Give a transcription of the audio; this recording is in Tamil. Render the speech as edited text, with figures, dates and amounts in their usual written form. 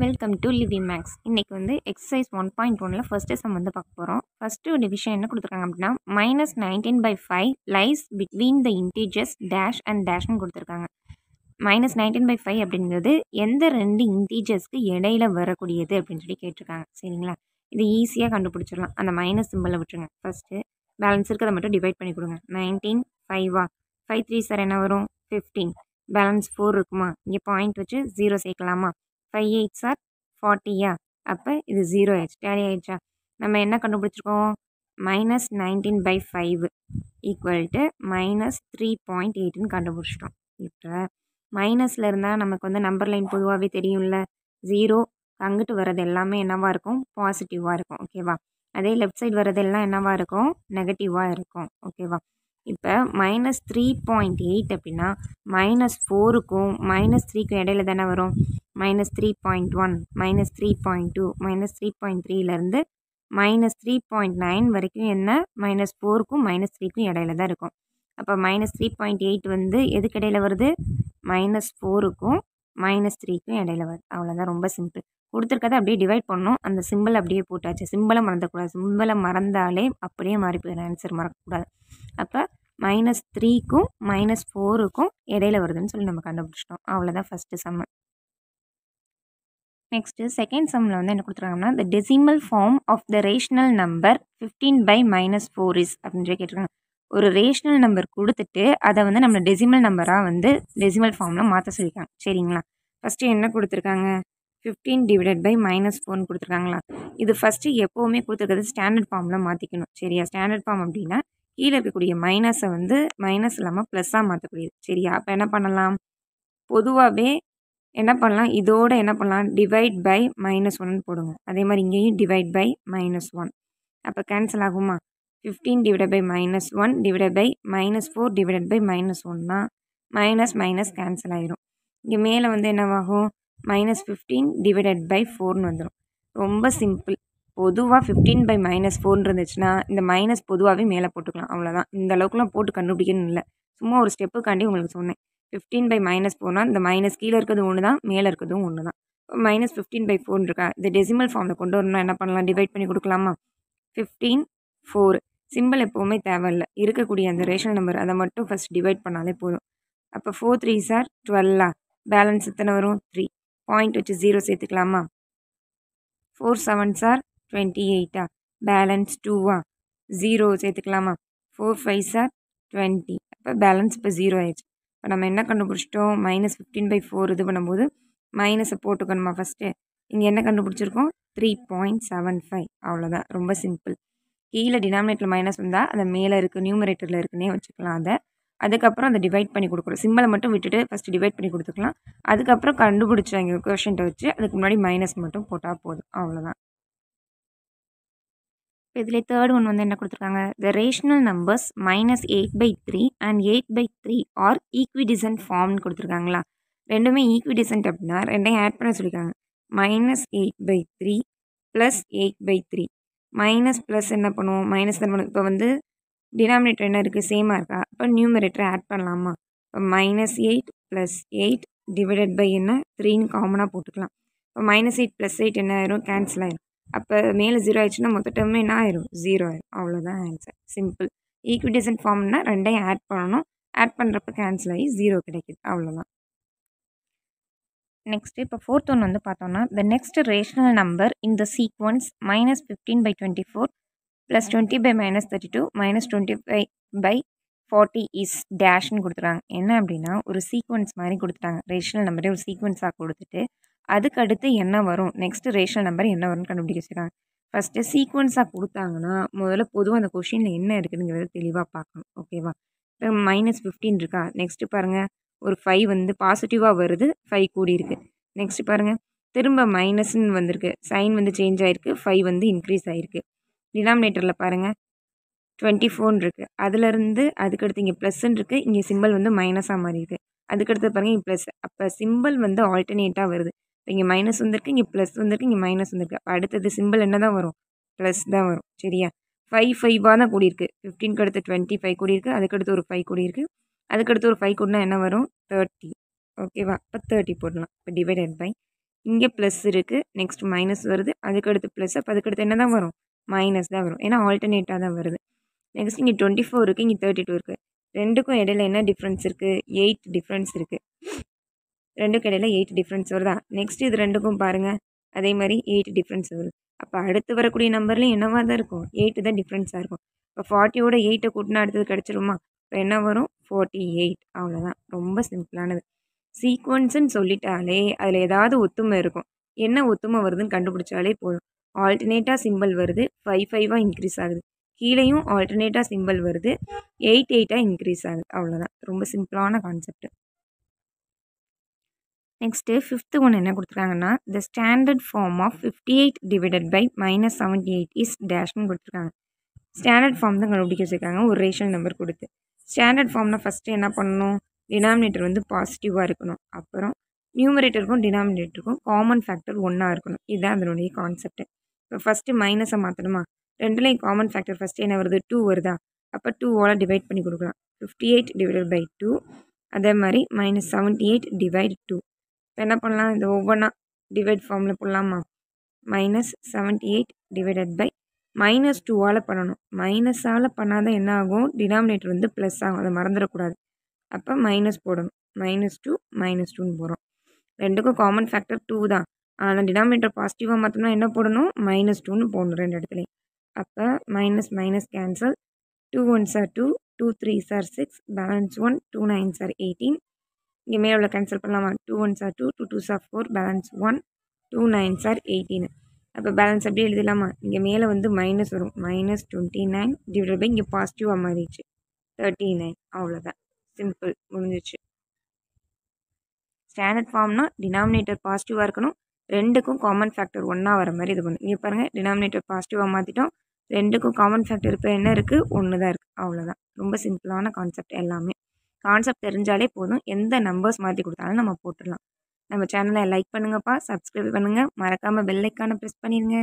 Welcome to Livy maths. இன்றைக்கி வந்து எக்ஸசைஸ் 1.1ல் ஃபஸ்ட்டு சம் வந்து பார்க்க போகிறோம். ஃபஸ்ட்டு ஒரு விஷயம் என்ன கொடுத்துருக்காங்க அப்படின்னா -19/5 lies between the integers dash and டேஷ்னு கொடுத்துருக்காங்க. -19/5 அப்படிங்கிறது எந்த ரெண்டு இன்டீஜர்ஸ்க்கு இடையில வரக்கூடியது அப்படின்னு சொல்லி கேட்டிருக்காங்க. சரிங்களா, இது ஈஸியாக கண்டுபிடிச்சிடலாம். அந்த மைனஸ் சிம்பிளை விட்டுருங்க. ஃபஸ்ட்டு பேலன்ஸ் இருக்கிறத மட்டும் டிவைட் பண்ணி கொடுங்க. 19 5 5 3 சார் என்ன வரும் 15. பேலன்ஸ் 4 இருக்குமா, இங்கே பாயிண்ட் வச்சு 0 சேர்க்கலாமா. 5 8 சார் 40யா, அப்போ இது 0 ஆயிடுச்சு. டேலி ஆயிடுச்சா. நம்ம என்ன கண்டுபிடிச்சிருக்கோம், -19/5 ஈக்குவல் டு -3.8ன்னு கண்டுபிடிச்சிட்டோம். இப்போ மைனஸில் இருந்தால் நமக்கு வந்து நம்பர் லைன் பொதுவாகவே தெரியும்ல, 0 அங்கிட்டு வர்றது எல்லாமே என்னவாக இருக்கும், பாசிட்டிவாக இருக்கும். ஓகேவா. அதே லெஃப்ட் சைடு வர்றதெல்லாம் என்னவாக இருக்கும், நெகட்டிவாக இருக்கும். ஓகேவா. இப்போ -3.8 அப்படின்னா -4க்கும் -3க்கும் இடையில தானே வரும். -3.1 -3.2 -3.3லேருந்து -3.9 வரைக்கும் என்ன, -4க்கும் -3க்கும் இடையில தான் இருக்கும். அப்போ -3.8 வந்து எதுக்கு இடையில வருது, -4க்கும் -3க்கும் இடையில வருது. அவ்வளோதான், ரொம்ப சிம்பிள். கொடுத்துருக்கதை அப்படியே டிவைட் பண்ணணும். அந்த சிம்பிள் அப்படியே போட்டாச்சு. சிம்பிளை மறந்துடக்கூடாது. சிம்பிளை மறந்தாலே அப்படியே மாறி போயிடும், ஆன்சர் மறக்கக்கூடாது. அப்போ -3க்கும் -4க்கும் இடையில வருதுன்னு சொல்லி நம்ம கண்டுபிடிச்சிட்டோம். அவ்வளோதான் ஃபஸ்ட்டு சம்மு. நெக்ஸ்ட்டு செகண்ட் சம்மில் வந்து என்ன கொடுத்துருக்காங்கன்னா, the decimal form of the rational number 15/-4 is அப்படின்னு சொல்லி கேட்டிருக்காங்க. ஒரு ரேஷனல் நம்பர் கொடுத்துட்டு அதை வந்து நம்ம டெசிமல் நம்பராக வந்து டெசிமல் ஃபார்மில் மாற்ற சொல்லியிருக்காங்க. சரிங்களா. ஃபஸ்ட்டு என்ன கொடுத்துருக்காங்க, 15/-4ன்னு கொடுத்துருக்காங்களா. இது ஃபஸ்ட்டு எப்போவுமே கொடுத்துருக்கிறது ஸ்டாண்டர்ட் ஃபார்மில் மாற்றிக்கணும். சரியா. ஸ்டாண்டர்ட் ஃபார்ம் அப்படின்னா கீழே இருக்கக்கூடிய மைனஸை வந்து மைனஸ் இல்லாமல் ப்ளஸ்ஸாக மாற்றக்கூடியது. சரியா. அப்போ என்ன பண்ணலாம், பொதுவாகவே என்ன பண்ணலாம், இதோட என்ன பண்ணலாம், டிவைட் பை -1 போடுங்க. அதே மாதிரி இங்கேயும் டிவைட் பை -1. அப்போ கேன்சல் ஆகுமா. 15/-1 டிவைட் பை -4 டிவைட் பை -1னா மைனஸ் கேன்சல் ஆயிரும். இங்கே மேலே வந்து என்னவாகும், -15/-4ன்னு வந்துடும். ரொம்ப சிம்பிள். பொதுவாக 15/-4 இருந்துச்சுன்னா இந்த மைனஸ் பொதுவாகவே மேலே போட்டுக்கலாம். அவ்வளோதான். இந்த அளவுக்குலாம் போட்டு கண்டுபிடிக்கணும் இல்லை, சும்மா ஒரு ஸ்டெப்புக்காண்டி உங்களுக்கு சொன்னேன். 15/-4னா இந்த மைனஸ் கீழே இருக்கிறது ஒன்று தான், மேலே இருக்கிறதும் ஒன்று தான். -15/4 இருக்கா, இது டெசிமல் ஃபார்மில் கொண்டு வரணும்னா என்ன பண்ணலாம், டிவைட் பண்ணி கொடுக்கலாமா. 15 4 சிம்பிள் எப்போவுமே தேவையில்லை, இருக்கக்கூடிய அந்த ரேஷனல் நம்பர் அதை மட்டும் ஃபஸ்ட் டிவைட் பண்ணாலே போதும். அப்போ 4 3 சார் 12. பேலன்ஸ் எத்தனை வரும், 3. பாயிண்ட் வச்சு 0 சேர்த்துக்கலாமா. 4 7 சார் 28. பேலன்ஸ் 2. 0 சேர்த்துக்கலாமா. 4 5 சார் 20. அப்போ பேலன்ஸ் இப்போ 0 ஆயிடுச்சு. இப்போ நம்ம என்ன கண்டுபிடிச்சிட்டோம், -15/4 இது பண்ணும்போது மைனஸை போட்டுக்கணுமா ஃபஸ்ட்டு. இங்கே என்ன கண்டுபிடிச்சிருக்கோம், 3.75. அவ்வளோதான், ரொம்ப சிம்பிள். கீழே டினாமினேட்டரில் மைனஸ் வந்தால் அதை மேலே இருக்குது நியூமரேட்டரில் இருக்குன்னே வச்சுக்கலாம். அதுக்கப்புறம் அதை டிவைட் பண்ணி கொடுக்குறோம். சிம்பிளை மட்டும் விட்டுட்டு ஃபஸ்ட்டு டிவைட் பண்ணி கொடுத்துக்கலாம். அதுக்கப்புறம் கண்டுபிடிச்சாங்க கொஷின்ட்டை வச்சு அதுக்கு முன்னாடி மைனஸ் மட்டும் போட்டால் போதும். அவ்வளோதான். இதில் தேர்ட் ஒன் வந்து என்ன கொடுத்துருக்காங்க, the rational numbers -8/3 and 8/3 are equidistant ஃபார்ம்னு கொடுத்துருக்காங்களா. ரெண்டுமே ஈக்விடிசன்ட் அப்படின்னா ரெண்டையும் ஆட் பண்ண சொல்லியிருக்காங்க. -8/3 + 8/3 மைனஸ் ப்ளஸ் என்ன பண்ணுவோம், மைனஸ் தான் பண்ணுவோம். இப்போ வந்து டினாமினேட்டர் என்ன இருக்குது, சேமாக இருக்கா, அப்போ நியூமரேட்டரை ஆட் பண்ணலாமா. இப்போ -8 + 8 டிவைடட் பை என்ன 3ன்னு காமனாக போட்டுக்கலாம். இப்போ -8 + 8 என்ன ஆயிரும், கேன்சல் ஆயிரும். அப்போ மேலே 0 ஆயிடுச்சுன்னா மொத்த டேர்மே என்ன ஆயிரும், 0 ஆயிரும். அவ்வளோதான் ஆன்சர், சிம்பிள். ஈக்விடிசன்ட் ஃபார்ம்னா ரெண்டையும் ஆட் பண்ணணும். ஆட் பண்ணுறப்ப கேன்சல் ஆகி 0 கிடைக்குது. அவ்வளோதான். நெக்ஸ்ட்டு இப்போ ஃபோர்த் ஒன் வந்து பார்த்தோம்னா, the next rational number in the sequence -15/24 + 20/-32 -25/40 is டேஷ்னு கொடுத்துருக்காங்க. என்ன அப்படின்னா ஒரு சீக்வன்ஸ் மாதிரி கொடுத்துட்டாங்க. ரேஷனல் நம்பரே ஒரு சீக்வன்ஸாக கொடுத்துட்டு அதுக்கு அடுத்து என்ன வரும், நெக்ஸ்ட் ரேஷனல் நம்பர் என்ன வரும்னு கண்டுபிடிக்க வச்சுருக்காங்க. ஃபஸ்ட்டு சீக்வன்ஸாக கொடுத்தாங்கன்னா முதல்ல பொதுவாக அந்த கொஷினில் என்ன இருக்குதுங்கிறத தெளிவாக பார்க்கணும். ஓகேவா. இப்போ -15 இருக்கா, நெக்ஸ்ட்டு பாருங்கள் ஒரு 5 வந்து பாசிட்டிவாக வருது, 5 கூடி இருக்குது. நெக்ஸ்ட் பாருங்கள் திரும்ப மைனஸ்ன்னு வந்திருக்கு, சைன் வந்து சேஞ்ச் ஆகிருக்கு, 5 வந்து இன்க்ரீஸ் ஆகிருக்கு. டினாமினேட்டரில் பாருங்கள் 24 இருக்குது, அதுலேருந்து அதுக்கடுத்து இங்கே ப்ளஸ்ன்னு இருக்குது, இங்கே சிம்பிள் வந்து மைனஸாக மாறி இருக்குது. அதுக்கடுத்து பாருங்கள் இங்கே ப்ளஸ். அப்போ சிம்பிள் வந்து ஆல்டர்னேட்டாக வருது. இப்போ இங்கே மைனஸ் வந்திருக்கு, இங்கே ப்ளஸ் வந்திருக்கு, இங்கே மைனஸ் வந்திருக்கு. அப்போ அடுத்தது சிம்பிள் என்ன தான் வரும், ப்ளஸ் தான் வரும். சரியா. 5 5 தான் கூடியிருக்கு. 15க்கு அடுத்து 25 கூடியிருக்கு, அதுக்கடுத்து ஒரு 5 கூடியிருக்கு, அதுக்கடுத்து ஒரு 5 கூடினா என்ன வரும், 30. ஓகேவா. இப்போ 30 போடலாம். இப்போ டிவைடட் பை இங்கே ப்ளஸ் இருக்குது, நெக்ஸ்ட் மைனஸ் வருது, அதுக்கடுத்து ப்ளஸ், அப்போ அதுக்கடுத்து என்ன தான் வரும்? மைனஸ் தான் வரும். ஏன்னா ஆல்டர்னேட்டாக தான் வருது. நெக்ஸ்ட் இங்கே 24 இருக்குது, இங்கே 32 இருக்குது. ரெண்டுக்கும் இடையில என்ன டிஃப்ரென்ஸ் இருக்குது? 8 டிஃப்ரென்ஸ் இருக்குது. ரெண்டுக்கும் இடையில 8 டிஃப்ரென்ஸ் வருதா? நெக்ஸ்ட் இது ரெண்டுக்கும் பாருங்கள், அதே மாதிரி 8 டிஃப்ரென்ஸ் வருது. அப்போ அடுத்து வரக்கூடிய நம்பர்லையும் என்னவாக தான் இருக்கும்? 8 தான் டிஃப்ரென்ஸாக இருக்கும். இப்போ 40யோட 8 கூட்டினா அடுத்தது கிடச்சிருமா? இப்போ என்ன வரும்? 48. அவ்வளோதான். ரொம்ப சிம்பிளானது. சீக்வன்ஸுன்னு சொல்லிட்டாலே அதில் ஏதாவது ஒத்துமை இருக்கும். என்ன ஒத்துமை வருதுன்னு கண்டுபிடிச்சாலே போதும். ஆல்டர்னேட்டாக சிம்பிள் வருது, 5 இன்க்ரீஸ் ஆகுது. கீழேயும் ஆல்டர்னேட்டாக சிம்பிள் வருது, 8 இன்க்ரீஸ் ஆகுது. அவ்வளோதான். ரொம்ப சிம்பிளான கான்செப்ட். நெக்ஸ்ட்டு 5th ஒன் என்ன கொடுத்துருக்காங்கன்னா, the standard form of 58 divided by -78 is டேஷ்னு கொடுத்துருக்காங்க. ஸ்டாண்டர்ட் ஃபார்ம் தான் கண்டுபிடிக்க வச்சுருக்காங்க, ஒரு ரேஷனல் நம்பர் கொடுத்து. ஸ்டாண்டர்ட் ஃபார்ம்னா ஃபஸ்ட்டு என்ன பண்ணணும்? டினாமினேட்டர் வந்து பாசிட்டிவாக இருக்கணும். அப்புறம் நியூமரேட்டருக்கும் டினாமினேட்டருக்கும் காமன் ஃபேக்டர் ஒன்றா இருக்கணும். இதுதான் அதனுடைய கான்செப்ட். இப்போ ஃபஸ்ட்டு மைனஸை மாற்றணுமா? ரெண்டுலேயும் காமன் ஃபேக்டர் ஃபஸ்ட்டு என்ன வருது? 2 வருதா? அப்போ 2வால் டிவைட் பண்ணி கொடுக்கலாம். 58 டிவைடட் பை 2, அதே மாதிரி -78 டிவைட் 2. இப்போ என்ன பண்ணலாம்? இந்த ஒவ்வொன்றா டிவைட் ஃபார்மில் போடலாமா? -78 டிவைடட் பை -2ஆல் பண்ணணும். மைனஸால் பண்ணாதான் என்ன ஆகும்? டினாமினேட்டர் வந்து ப்ளஸ் ஆகும். அதை மறந்துடக்கூடாது. அப்போ மைனஸ் போடணும். -2 -2ன்னு போகிறோம். ரெண்டுக்கும் காமன் ஃபேக்டர் 2 தான். ஆனால் டினாமினேட்டர் பாசிட்டிவாக மாற்றணும்னா என்ன போடணும்? -2ன்னு போடணும் ரெண்டு இடத்துலையும். அப்போ minus minus cancel. 2 1s are 2, 2 3s are 6, balance 1, 2 9s are 18. இங்கே மேலே உள்ள கேன்சல் பண்ணலாமா? 2 1s are 2, 2 2s are 4, balance 1, 2 9s are 18. அப்போ பேலன்ஸ் அப்படியே எழுதலாமா? இங்கே மேலே வந்து மைனஸ் வரும். -29 டிவைட் பை இங்கே பாசிட்டிவாக மாறிடுச்சு 39. அவ்வளோதான். சிம்பிள், முடிஞ்சிச்சு. ஸ்டாண்டர்ட் ஃபார்ம்னா டினாமினேட்டர் பாசிட்டிவாக இருக்கணும், ரெண்டுக்கும் காமன் ஃபேக்டர் ஒன்றா வர மாதிரி இது பண்ணும். இங்கே பாருங்கள், டினாமினேட்டர் பாசிட்டிவாக மாற்றிட்டோம், ரெண்டுக்கும் காமன் ஃபேக்டர் இப்போ என்ன இருக்குது? 1 தான் இருக்குது. அவ்வளோதான். ரொம்ப சிம்பிளான கான்செப்ட் எல்லாமே. கான்செப்ட் தெரிஞ்சாலே போதும், எந்த நம்பர்ஸ் மாற்றி கொடுத்தாலும் நம்ம போட்டுடலாம். நம்ம சேனலை லைக் பண்ணுங்கப்பா, சப்ஸ்கிரைப் பண்ணுங்கள், மறக்காமல் பெல் ஐக்கானை ப்ரெஸ் பண்ணிடுங்க.